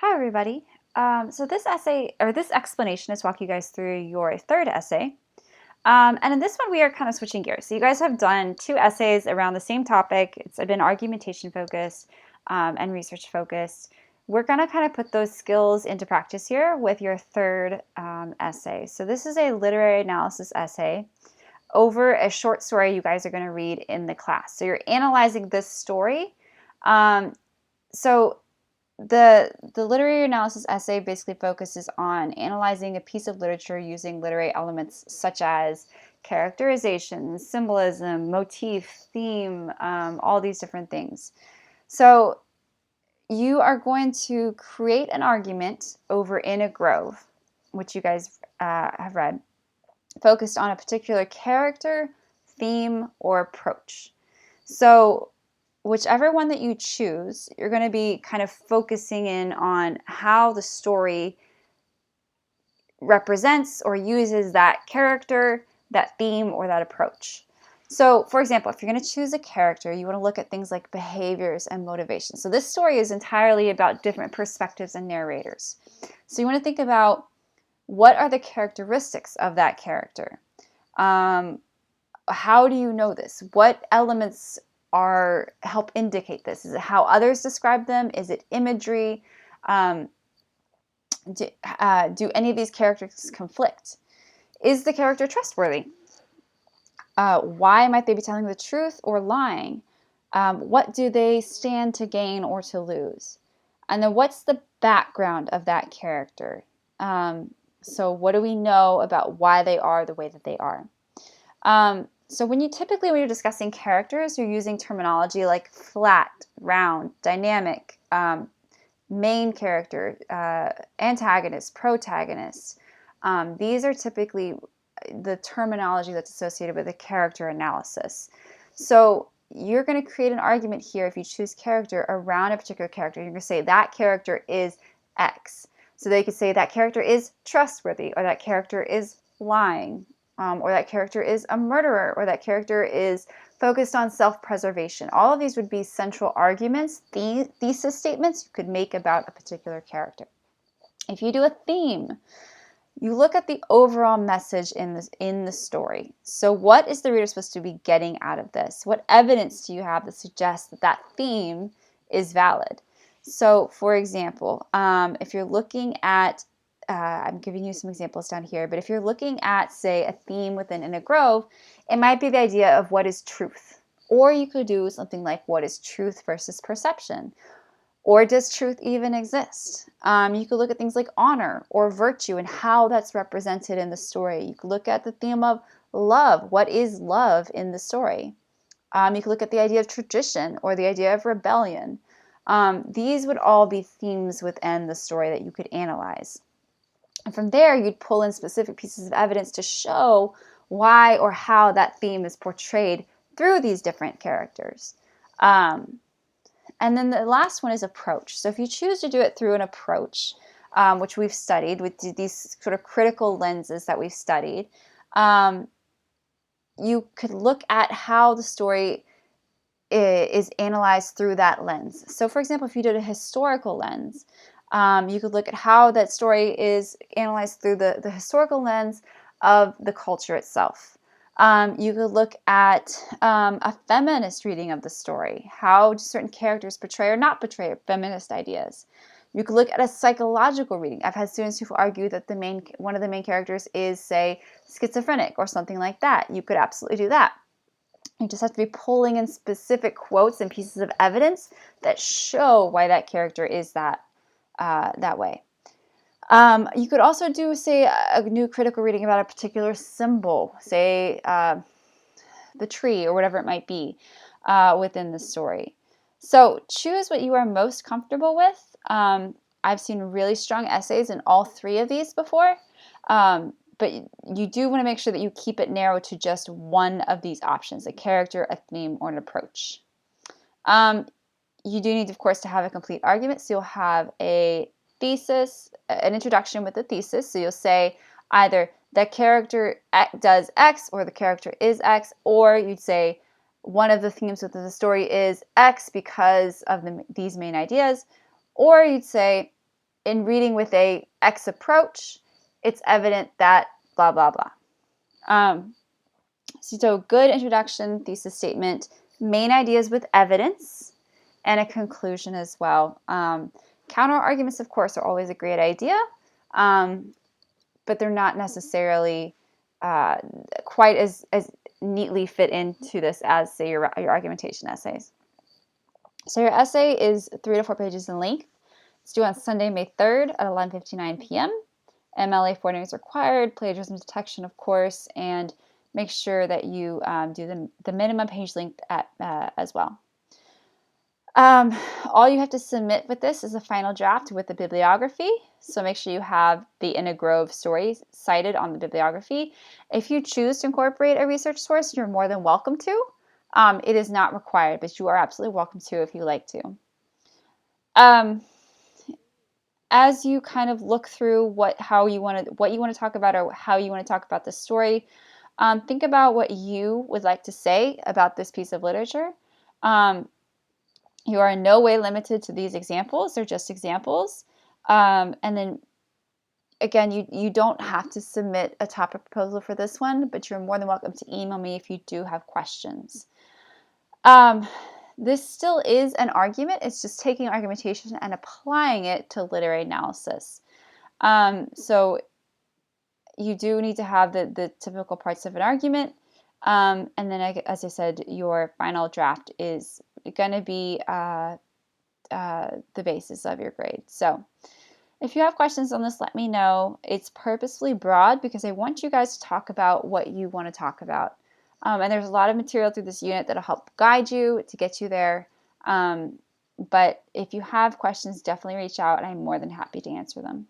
Hi, everybody. So this essay, or this explanation is walk you guys through your third essay. And in this one, we are kind of switching gears. So you guys have done two essays around the same topic. It's been argumentation focused and research focused. We're going to kind of put those skills into practice here with your third essay. So this is a literary analysis essay over a short story you guys are going to read in the class. So you're analyzing this story. So the literary analysis essay basically focuses on analyzing a piece of literature using literary elements such as characterization, symbolism, motif, theme, all these different things. So you are going to create an argument over In a Grove, which you guys have read, focused on a particular character, theme, or approach. So whichever one that you choose, you're going to be kind of focusing in on how the story represents or uses that character, that theme, or that approach. So, for example, if you're going to choose a character, you want to look at things like behaviors and motivations. So this story is entirely about different perspectives and narrators. So you want to think about what are the characteristics of that character? How do you know this? What elements help indicate this? Is it how others describe them? Is it imagery? Do any of these characters conflict? Is the character trustworthy? Why might they be telling the truth or lying? What do they stand to gain or to lose? And then what's the background of that character? So what do we know about why they are the way that they are? So when you're discussing characters, you're using terminology like flat, round, dynamic, main character, antagonist, protagonist. These are typically the terminology that's associated with a character analysis. So you're going to create an argument here if you choose character around a particular character. You're going to say that character is X. So they could say that character is trustworthy, or that character is lying, or that character is a murderer, or that character is focused on self-preservation. All of these would be central arguments, thesis statements you could make about a particular character. If you do a theme, you look at the overall message in the story. So what is the reader supposed to be getting out of this? What evidence do you have that suggests that that theme is valid? So, for example, if you're looking at I'm giving you some examples down here, but if you're looking at, say, a theme within In a Grove, it might be the idea of what is truth. Or you could do something like what is truth versus perception? Or does truth even exist? You could look at things like honor or virtue and how that's represented in the story. You could look at the theme of love. What is love in the story? You could look at the idea of tradition or the idea of rebellion. These would all be themes within the story that you could analyze. And from there, you'd pull in specific pieces of evidence to show why or how that theme is portrayed through these different characters. And then the last one is approach. So if you choose to do it through an approach, which we've studied with these sort of critical lenses that we've studied, you could look at how the story is analyzed through that lens. So for example, if you did a historical lens, you could look at how that story is analyzed through the historical lens of the culture itself. You could look at a feminist reading of the story. How do certain characters portray or not portray feminist ideas? You could look at a psychological reading. I've had students who've argued that one of the main characters is, say, schizophrenic or something like that. You could absolutely do that. You just have to be pulling in specific quotes and pieces of evidence that show why that character is that way. You could also do, say, a new critical reading about a particular symbol, say the tree or whatever it might be within the story. So choose what you are most comfortable with. I've seen really strong essays in all three of these before, but you do want to make sure that you keep it narrow to just one of these options, a character, a theme, or an approach. You do need, of course, to have a complete argument. So you'll have a thesis, an introduction with a thesis. So you'll say either the character does X or the character is X, or you'd say one of the themes within the story is X because of these main ideas, or you'd say in reading with a X approach, it's evident that blah, blah, blah. So good introduction, thesis statement, main ideas with evidence, and a conclusion as well. Counter arguments, of course, are always a great idea, but they're not necessarily quite as neatly fit into this as, say, your argumentation essays. So your essay is 3 to 4 pages in length. It's due on Sunday, May 3rd at 11:59 p.m. MLA forwarding is required, plagiarism detection, of course, and make sure that you do the minimum page length as well. All you have to submit with this is a final draft with the bibliography. So make sure you have the In a Grove story cited on the bibliography. If you choose to incorporate a research source, you're more than welcome to. It is not required, but you are absolutely welcome to if you like to. As you kind of look through what you want to talk about or how you want to talk about the story, think about what you would like to say about this piece of literature. You are in no way limited to these examples. They're just examples. And then, again, you don't have to submit a topic proposal for this one, but you're more than welcome to email me if you do have questions. This still is an argument. It's just taking argumentation and applying it to literary analysis. So you do need to have the typical parts of an argument. And then, as I said, your final draft is going to be the basis of your grade. So if you have questions on this, let me know. It's purposefully broad because I want you guys to talk about what you want to talk about. And there's a lot of material through this unit that'll help guide you to get you there. But if you have questions, definitely reach out and I'm more than happy to answer them.